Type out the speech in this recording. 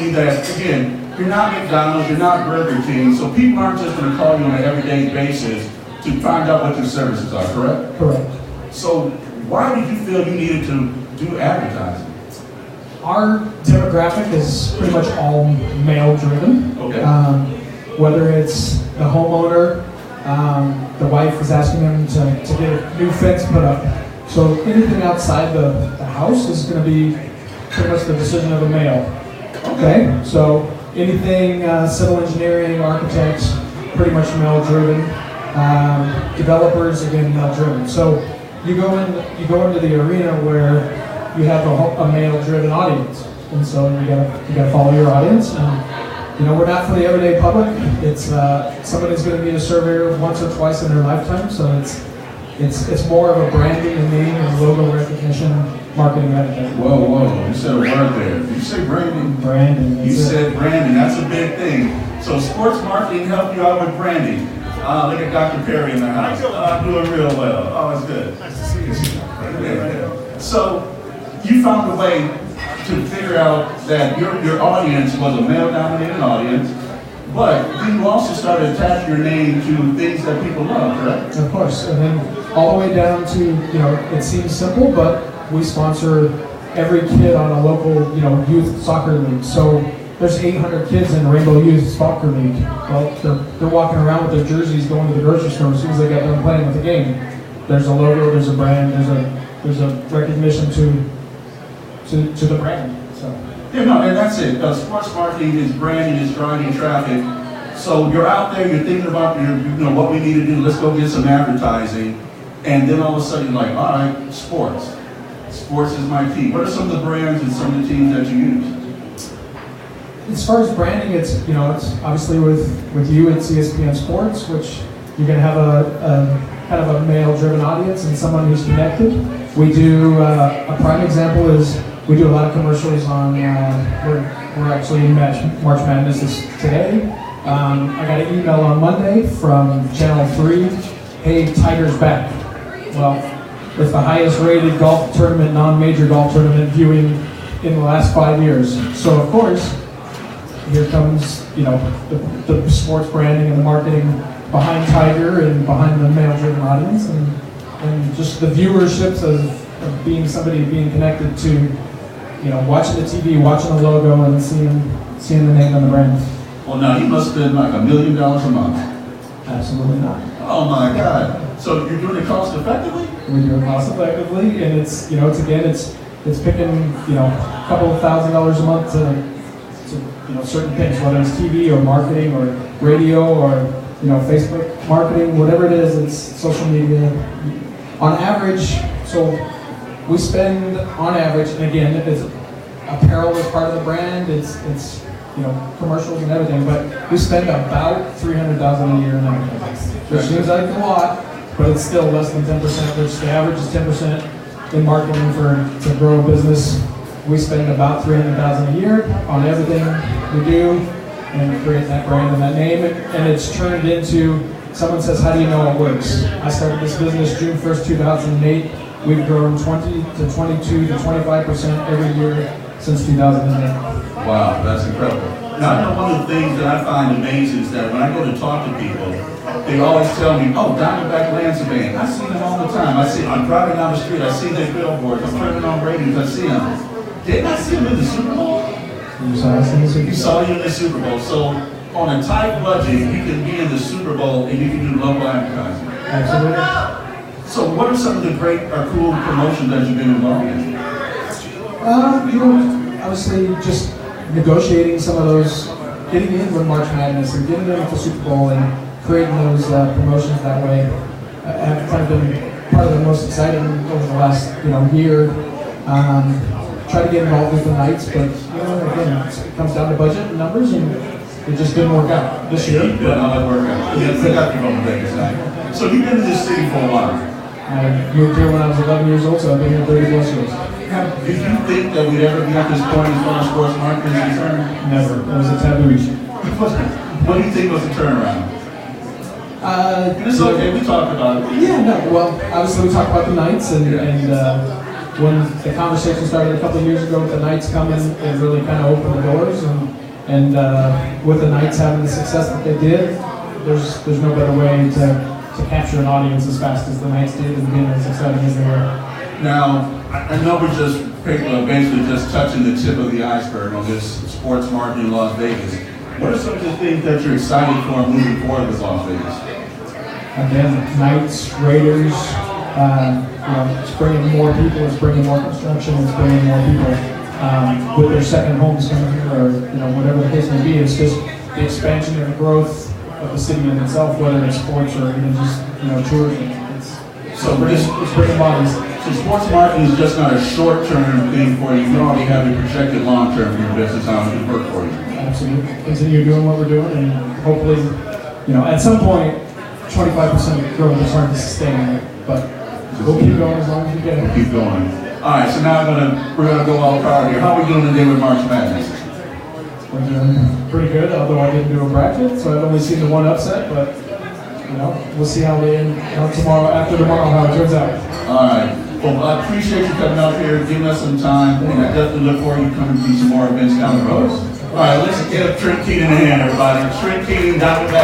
see that, again, you're not McDonald's, you're not Burger King, so people aren't just going to call you on an everyday basis to find out what your services are, correct? Correct. So why did you feel you needed to do advertising? Our demographic is pretty much all male-driven. Okay. Whether it's the homeowner, the wife is asking them to get a new fence put up. So anything outside the house is going to be pretty much the decision of a male. Okay, so anything civil engineering, architects, pretty much male-driven. Developers, again, male-driven. So you go into the arena where you have a male-driven audience, and so you gotta follow your audience. And we're not for the everyday public. It's somebody's going to be a surveyor once or twice in their lifetime, so it's more of a branding and name and logo recognition, marketing manager. Whoa! You said a word there. Did you say branding? Branding. You said branding. That's a big thing. So sports marketing helped you out with branding. Look at Dr. Perry in the house. I'm doing real well. Oh, it's good. Nice to see you. Yeah. So you found a way to figure out that your audience was a male-dominated audience, but then you also started to attach your name to things that people love, correct? Of course, and then all the way down to, it seems simple, but we sponsor every kid on a local, youth soccer league. So there's 800 kids in Rainbow Youth Soccer League. Well, they're walking around with their jerseys going to the grocery store as soon as they get done playing with the game. There's a logo, there's a brand, there's a recognition to the brand. So. Yeah, no, and that's it. Sports marketing is branding, is driving traffic. So you're out there, you're thinking about what we need to do. Let's go get some advertising, and then all of a sudden you're like, all right, sports. Sports is my team. What are some of the brands and some of the teams that you use? As far as branding, it's obviously with you it's ESPN Sports, which you're going to have a kind of a male-driven audience and someone who's connected. We do a prime example is we do a lot of commercials on. We're actually in March Madness today. I got an email on Monday from Channel 3. Hey, Tiger's back. Well, it's the highest-rated golf tournament, non-major golf tournament viewing in the last 5 years. So of course, here comes the sports branding and the marketing behind Tiger and behind the male-driven audience, and just the viewerships of being somebody being connected to watching the TV, watching the logo, and seeing the name and the brand. Well, now you must spend like $1 million a month. Absolutely not. Oh my God! So you're doing it cost effectively? We do it cost effectively, and it's picking a couple of $1,000s a month to certain things, whether it's TV or marketing or radio or Facebook marketing, whatever it is, it's social media. On average, so we spend on average, and again, it's apparel is part of the brand, it's commercials and everything, but we spend about $300,000 a year in advertising. Which seems like a lot, but it's still less than 10%. Which the average is 10% in marketing to grow a business. We spend about $300,000 a year on everything we do and create that brand and that name, and it's turned into, someone says, how do you know it works? I started this business June 1st, 2008. We've grown 20 to 22 to 25% every year since 2008. Wow, that's incredible. Now, I know one of the things that I find amazing is that when I go to talk to people, they always tell me, oh, Diamondback Land Surveying. I see them all the time. I'm driving down the street, I see their billboards, I'm turning on radios, I see them. Didn't I see him in the Super Bowl? You saw you in the Super Bowl. So on a tight budget, you can be in the Super Bowl and you can do local advertising. Absolutely. So what are some of the great or cool promotions that you've been involved in? Obviously just negotiating some of those, getting in with March Madness and getting in with the Super Bowl and creating those promotions that way have kind of been part of the most exciting over the last year. Try to get involved with the Knights, but again, it comes down to budget and numbers, and it just didn't work out this year. It did not work out. Yeah, forgot to go to Vegas now. So you've been in this city for a while. I moved here when I was 11 years old, so I've been here 30 plus years. Did you think that we'd ever be at this point as far as sports marketing is concerned? Never. It was a taboo. What do you think was the turnaround? It's okay, we talked about it. Yeah, no, well, obviously we talked about the Knights, and when the conversation started a couple of years ago with the Knights coming, it really kind of opened the doors, and And with the Knights having the success that they did, there's no better way to capture an audience as fast as the Knights did and being as exciting as they were. Now, I know we're just basically just touching the tip of the iceberg on this sports market in Las Vegas. What are some of the things that you're excited for moving forward with Las Vegas? Again, Knights, Raiders, it's bringing more people, it's bringing more construction, it's bringing more people with their second homes coming here, or whatever the case may be. It's just the expansion and the growth of the city in itself, whether it's sports or even just tourism. It's bringing bodies. So sports marketing is just not a short-term thing for you. You already have a projected long-term for your business, how it can work for you. Absolutely. Continue doing what we're doing, and hopefully, at some point, 25% growth is hard to sustain, but we'll keep going as long as we can. We'll keep going. All right, so now we're gonna go all proud here. How are we doing today with March Madness? We're doing pretty good, although I didn't do a bracket, so I've only seen the one upset, but we'll see how they end after tomorrow, how it turns out. All right. Well, I appreciate you coming out here, giving us some time, and I definitely look forward to coming to some more events down the road. All right, let's give Trent Keenan a hand, everybody. Trent Keenan, Diamondback.